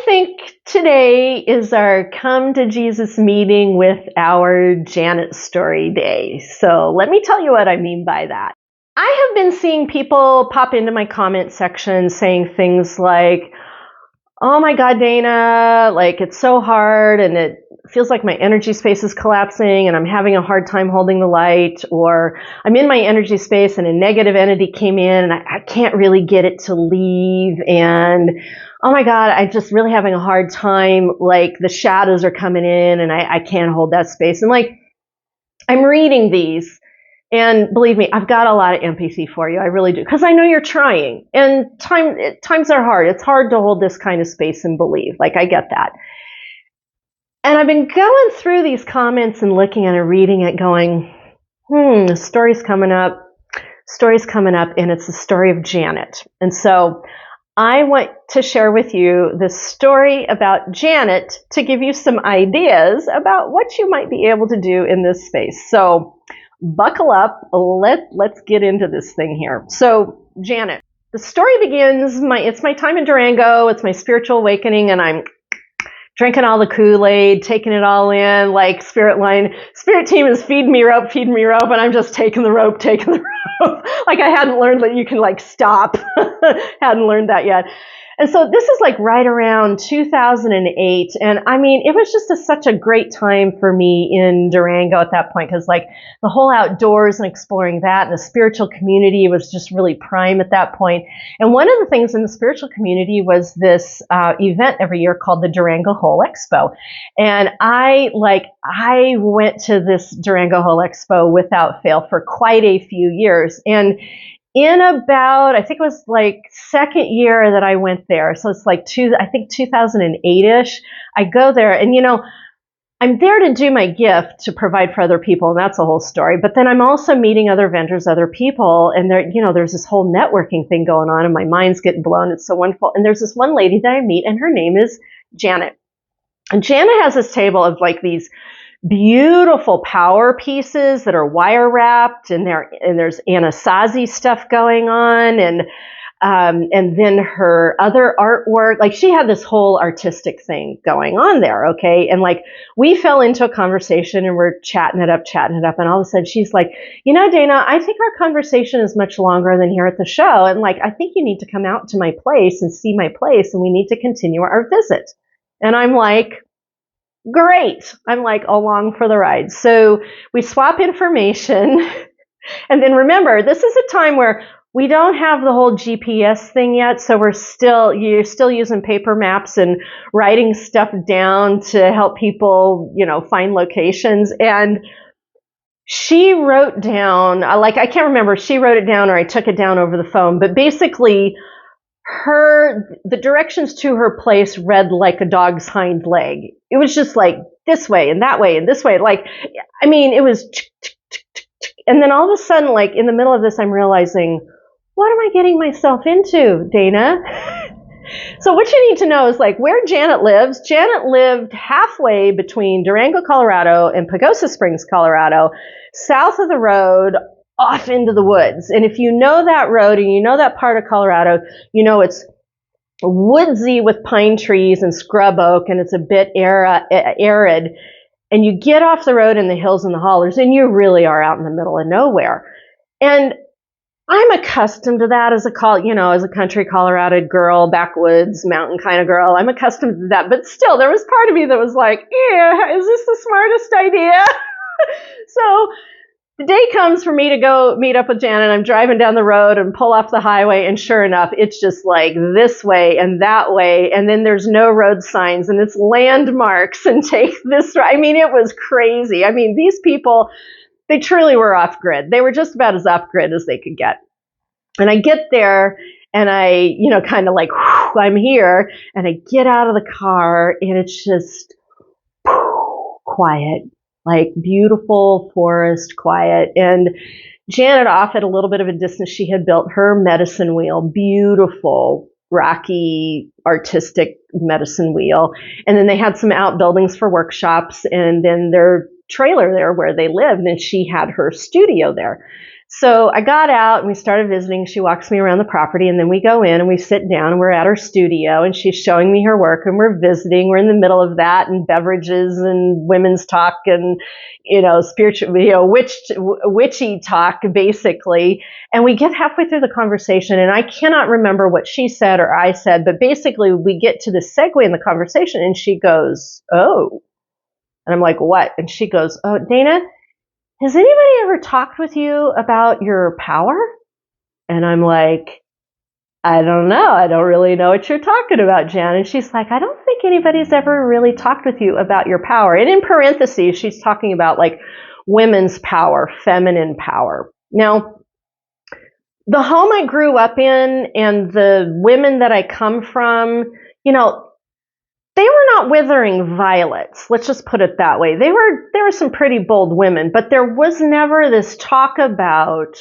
think today is our Come to Jesus meeting with our Janet story day. So let me tell you what I mean by that. I have been seeing people pop into my comment section saying things like, oh my God, Dana, like it's so hard and it feels like my energy space is collapsing and I'm having a hard time holding the light, or I'm in my energy space and a negative entity came in and I can't really get it to leave, and oh my God, I'm just really having a hard time, like the shadows are coming in and I can't hold that space. And like, I'm reading these, and believe me, I've got a lot of empathy for you. I really do. Because I know you're trying. And times are hard. It's hard to hold this kind of space and believe. Like, I get that. And I've been going through these comments and looking at it, reading it, going, story's coming up, and it's the story of Janet. And so I want to share with you the story about Janet to give you some ideas about what you might be able to do in this space. So buckle up. Let's get into this thing here. So Janet, the story begins, it's my time in Durango. It's my spiritual awakening, and I'm drinking all the Kool-Aid, taking it all in, like spirit team is feeding me rope, and I'm just taking the rope. Like I hadn't learned that you can like stop. Hadn't learned that yet. And so this is like right around 2008. And I mean, it was just such a great time for me in Durango at that point, because like the whole outdoors and exploring that and the spiritual community was just really prime at that point. And one of the things in the spiritual community was this event every year called the Durango Whole Expo. And I went to this Durango Whole Expo without fail for quite a few years. And in about, I think it was like second year that I went there. So it's like 2008-ish. I go there and, I'm there to do my gift to provide for other people. And that's a whole story. But then I'm also meeting other vendors, other people. And there, there's this whole networking thing going on and my mind's getting blown. It's so wonderful. And there's this one lady that I meet and her name is Janet. And Janet has this table of like these beautiful power pieces that are wire wrapped, and there's Anasazi stuff going on, and then her other artwork. Like she had this whole artistic thing going on there, okay? And like we fell into a conversation and we're chatting it up, and all of a sudden she's like, Dana, I think our conversation is much longer than here at the show, and like I think you need to come out to my place and see my place, and we need to continue our visit. And I'm like, great. I'm like along for the ride. So we swap information. And then remember, this is a time where we don't have the whole GPS thing yet. So you're still using paper maps and writing stuff down to help people, find locations. And she wrote down, I can't remember if she wrote it down or I took it down over the phone, but basically the directions to her place read like a dog's hind leg. It was just like this way and that way and this way. Like, I mean, it was, and then all of a sudden, like in the middle of this, I'm realizing, what am I getting myself into, Dana? So what you need to know is like where Janet lives. Janet lived halfway between Durango, Colorado and Pagosa Springs, Colorado, south of the road, off into the woods. And if you know that road and you know that part of Colorado, it's woodsy with pine trees and scrub oak, and it's a bit arid. And you get off the road in the hills and the hollers, and you really are out in the middle of nowhere. And I'm accustomed to that as a country Colorado girl, backwoods, mountain kind of girl. I'm accustomed to that. But still, there was part of me that was like, is this the smartest idea? So the day comes for me to go meet up with Janet. I'm driving down the road and pull off the highway, and sure enough, it's just like this way and that way, and then there's no road signs, and it's landmarks, and take this. I mean, it was crazy. I mean, these people, they truly were off grid. They were just about as off grid as they could get. And I get there, and I, kind of like, whew, I'm here, and I get out of the car, and it's just quiet. Like beautiful forest quiet. And Janet, off at a little bit of a distance, she had built her medicine wheel, beautiful, rocky, artistic medicine wheel. And then they had some outbuildings for workshops, and then their trailer there where they lived, and she had her studio there. So I got out and we started visiting. She walks me around the property, and then we go in and we sit down and we're at her studio and she's showing me her work and we're visiting. We're in the middle of that and beverages and women's talk and, spiritual, witchy talk basically. And we get halfway through the conversation and I cannot remember what she said or I said, but basically we get to the segue in the conversation and she goes, "Oh." And I'm like, "What?" And she goes, "Oh, Dana, has anybody ever talked with you about your power?" And I'm like, "I don't know. I don't really know what you're talking about, Jan." And she's like, "I don't think anybody's ever really talked with you about your power." And in parentheses, she's talking about like women's power, feminine power. Now, the home I grew up in and the women that I come from, they were not withering violets. Let's just put it that way. There were some pretty bold women, but there was never this talk about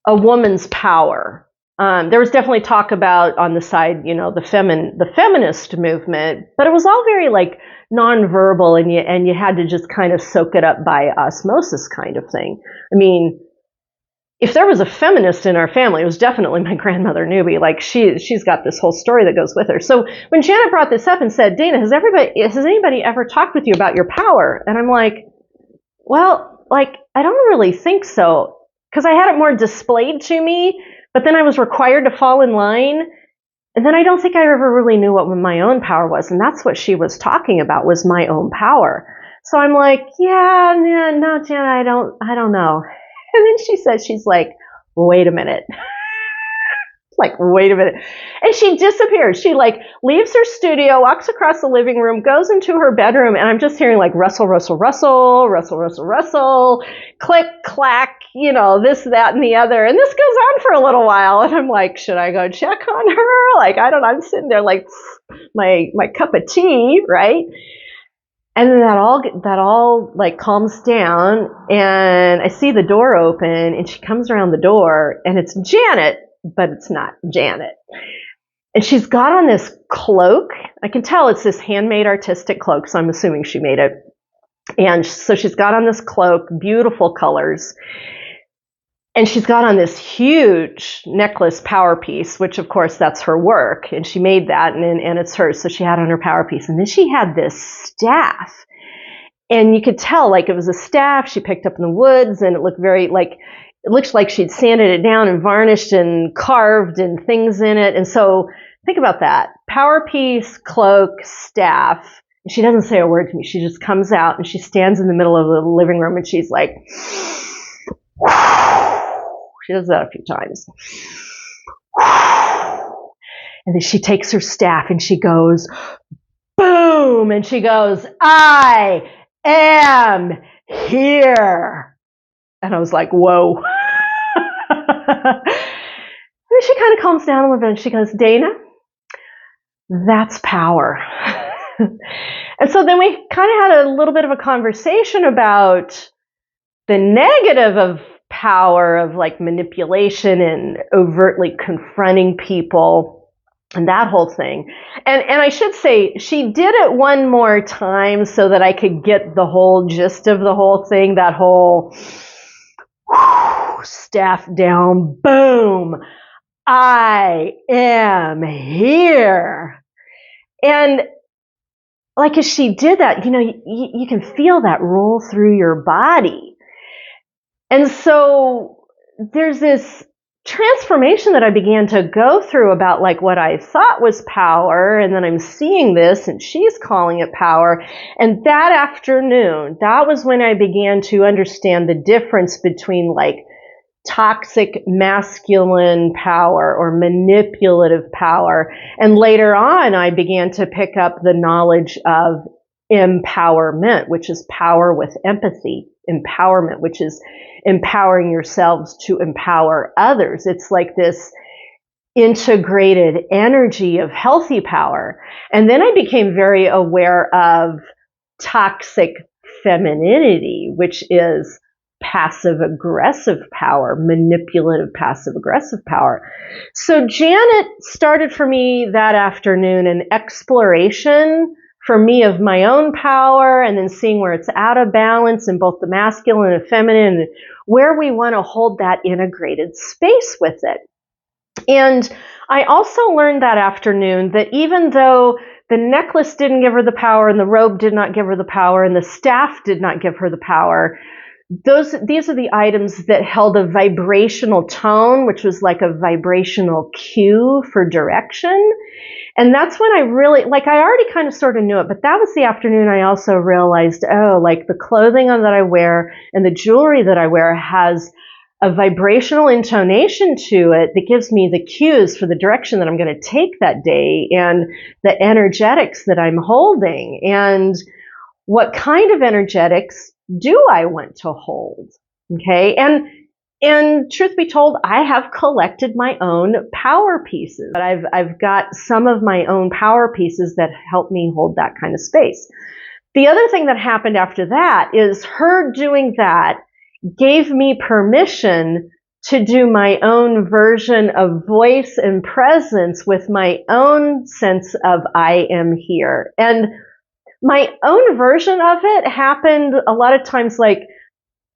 a woman's power. There was definitely talk about on the side, the feminist movement, but it was all very like nonverbal, and you had to just kind of soak it up by osmosis kind of thing. I mean, if there was a feminist in our family, it was definitely my grandmother Newbie. Like she's got this whole story that goes with her. So when Janet brought this up and said, "Dana, has anybody ever talked with you about your power?" And I'm like, "Well, like, I don't really think so." Because I had it more displayed to me, but then I was required to fall in line. And then I don't think I ever really knew what my own power was. And that's what she was talking about, was my own power. So I'm like, "Yeah, no, Janet, I don't know." And then she says, she's like, "Wait a minute." Like, wait a minute. And she disappears. She like leaves her studio, walks across the living room, goes into her bedroom, and I'm just hearing like rustle, rustle, rustle, rustle, rustle, rustle, click, clack, this, that, and the other. And this goes on for a little while. And I'm like, should I go check on her? Like, I don't know. I'm sitting there like my cup of tea, right? And then that all like calms down, and I see the door open, and she comes around the door, and it's Janet, but it's not Janet. And she's got on this cloak. I can tell it's this handmade artistic cloak, so I'm assuming she made it. And so she's got on this cloak, beautiful colors. And she's got on this huge necklace power piece, which of course that's her work. And she made that and it's hers. So she had on her power piece. And then she had this staff. And you could tell like it was a staff she picked up in the woods, and it looked it looks like she'd sanded it down and varnished and carved and things in it. And so think about that. Power piece, cloak, staff. And she doesn't say a word to me. She just comes out and she stands in the middle of the living room and she's like, she does that a few times. And then she takes her staff and she goes, boom, and she goes, "I am here." And I was like, whoa. And she kind of calms down a little bit and she goes, "Dana, that's power." And so then we kind of had a little bit of a conversation about the negative of power, of like manipulation and overtly confronting people and that whole thing. And I should say, she did it one more time so that I could get the whole gist of the whole thing, that whole staff down, boom, "I am here." And like as she did that, you can feel that roll through your body. And so there's this transformation that I began to go through about like what I thought was power, and then I'm seeing this and she's calling it power. And that afternoon, that was when I began to understand the difference between like toxic masculine power or manipulative power. And later on, I began to pick up the knowledge of empowerment, which is power with empathy. Empowerment, which is empowering yourselves to empower others. It's like this integrated energy of healthy power. And then I became very aware of toxic femininity, which is passive-aggressive power, manipulative passive-aggressive power. So Janet started for me that afternoon an exploration for me of my own power, and then seeing where it's out of balance in both the masculine and feminine, and where we want to hold that integrated space with it. And I also learned that afternoon that even though the necklace didn't give her the power, and the robe did not give her the power, and the staff did not give her the power, these are the items that held a vibrational tone, which was like a vibrational cue for direction. And that's when I really, I already kind of sort of knew it, but that was the afternoon I also realized, the clothing that I wear and the jewelry that I wear has a vibrational intonation to it that gives me the cues for the direction that I'm going to take that day, and the energetics that I'm holding, and what kind of energetics do I want to hold? Okay. And truth be told, I have collected my own power pieces. But I've got some of my own power pieces that help me hold that kind of space. The other thing that happened after that is her doing that gave me permission to do my own version of voice and presence with my own sense of I am here. And my own version of it happened a lot of times, like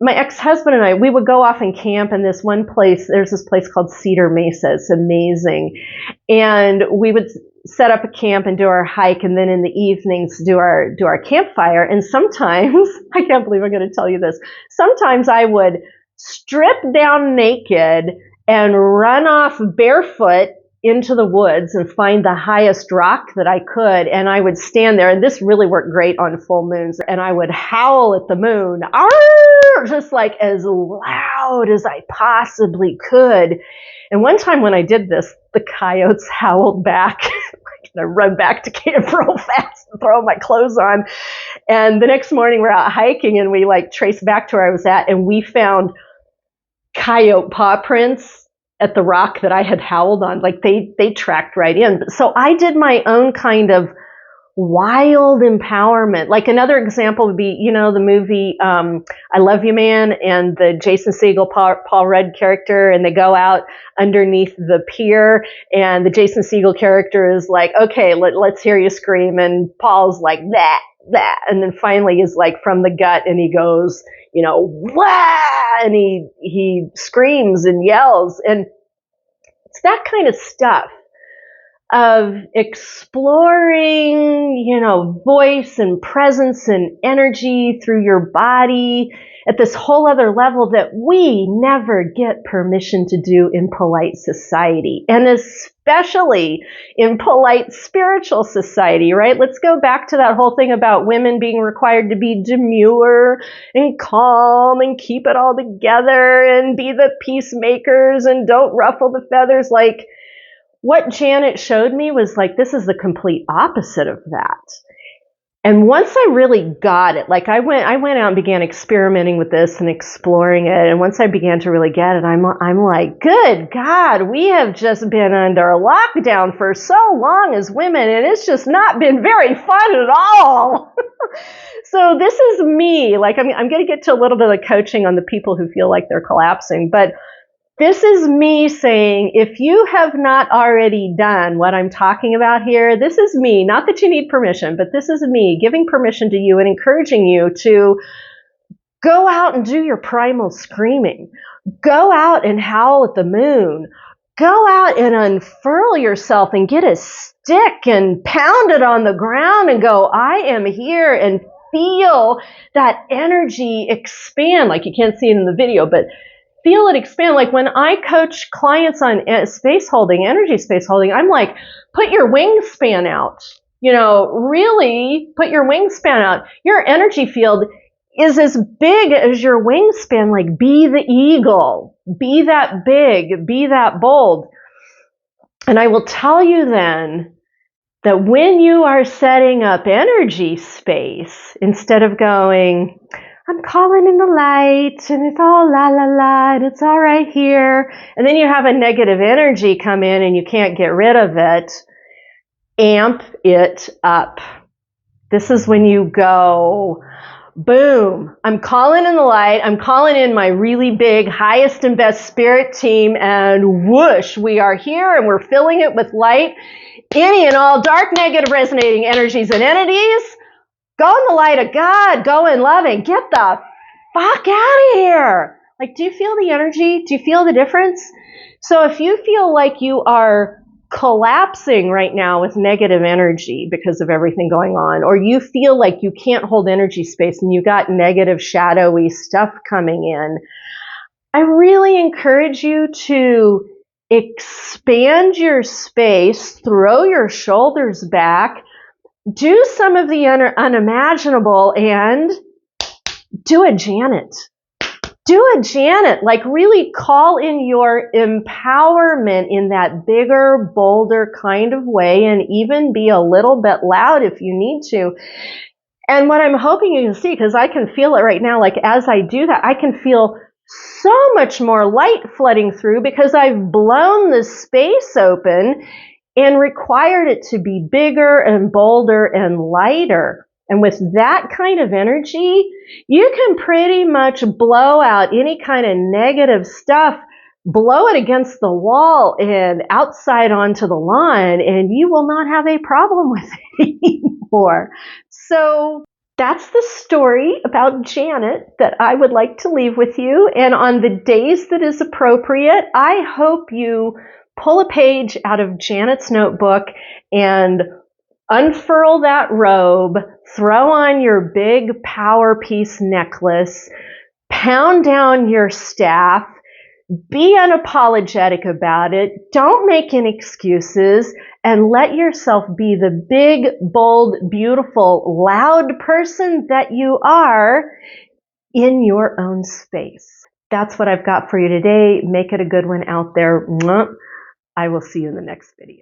my ex-husband and I, we would go off and camp in this one place. There's this place called Cedar Mesa. It's amazing. And we would set up a camp and do our hike, and then in the evenings do our campfire. And sometimes, I can't believe I'm going to tell you this, sometimes I would strip down naked and run off barefoot into the woods and find the highest rock that I could, and I would stand there, and this really worked great on full moons, and I would howl at the moon, "Arr!" just like as loud as I possibly could. And one time when I did this, the coyotes howled back. I run back to camp real fast and throw my clothes on. And the next morning we're out hiking, and we traced back to where I was at, and we found coyote paw prints at the rock that I had howled on. They tracked right in. So I did my own kind of wild empowerment. Another example would be, the movie I Love You Man, and the Jason Segel, Paul Rudd character, and they go out underneath the pier, and the Jason Segel character is like, okay, let's hear you scream, and Paul's like, that, and then finally is from the gut, and he goes, wah, and he screams and yells. And it's that kind of stuff of exploring, voice and presence and energy through your body at this whole other level that we never get permission to do in polite society, and especially in polite spiritual society, right? Let's go back to that whole thing about women being required to be demure and calm and keep it all together and be the peacemakers and don't ruffle the feathers. What Janet showed me was this is the complete opposite of that. And once I really got it, I went out and began experimenting with this and exploring it. And once I began to really get it, I'm like, good God, we have just been under lockdown for so long as women, and it's just not been very fun at all. So this is me. I'm going to get to a little bit of coaching on the people who feel like they're collapsing, but this is me saying, if you have not already done what I'm talking about here, this is me. Not that you need permission, but this is me giving permission to you and encouraging you to go out and do your primal screaming. Go out and howl at the moon. Go out and unfurl yourself and get a stick and pound it on the ground and go, I am here, and feel that energy expand. You can't see it in the video, but feel it expand. When I coach clients on space holding, energy space holding, I'm like, put your wingspan out. Really put your wingspan out. Your energy field is as big as your wingspan. Be the eagle. Be that big. Be that bold. And I will tell you then that when you are setting up energy space, instead of going, I'm calling in the light, and it's all la la la, and it's all right here, and then you have a negative energy come in and you can't get rid of it, amp it up. This is when you go, boom, I'm calling in the light. I'm calling in my really big, highest and best spirit team, and whoosh, we are here and we're filling it with light. Any and all dark, negative, resonating energies and entities, go in the light of God, go in loving, get the fuck out of here. Like, do you feel the energy? Do you feel the difference? So if you feel like you are collapsing right now with negative energy because of everything going on, or you feel like you can't hold energy space and you got negative, shadowy stuff coming in, I really encourage you to expand your space, throw your shoulders back, do some of the unimaginable, and do a Janet. Do a Janet. Like, really call in your empowerment in that bigger, bolder kind of way, and even be a little bit loud if you need to. And what I'm hoping you can see, because I can feel it right now, like as I do that, I can feel so much more light flooding through because I've blown the space open and required it to be bigger and bolder and lighter. And with that kind of energy, you can pretty much blow out any kind of negative stuff, blow it against the wall and outside onto the lawn, and you will not have a problem with it anymore. So that's the story about Janet that I would like to leave with you. And on the days that is appropriate, I hope you pull a page out of Janet's notebook and unfurl that robe, throw on your big power piece necklace, pound down your staff, be unapologetic about it, don't make any excuses, and let yourself be the big, bold, beautiful, loud person that you are in your own space. That's what I've got for you today. Make it a good one out there. I will see you in the next video.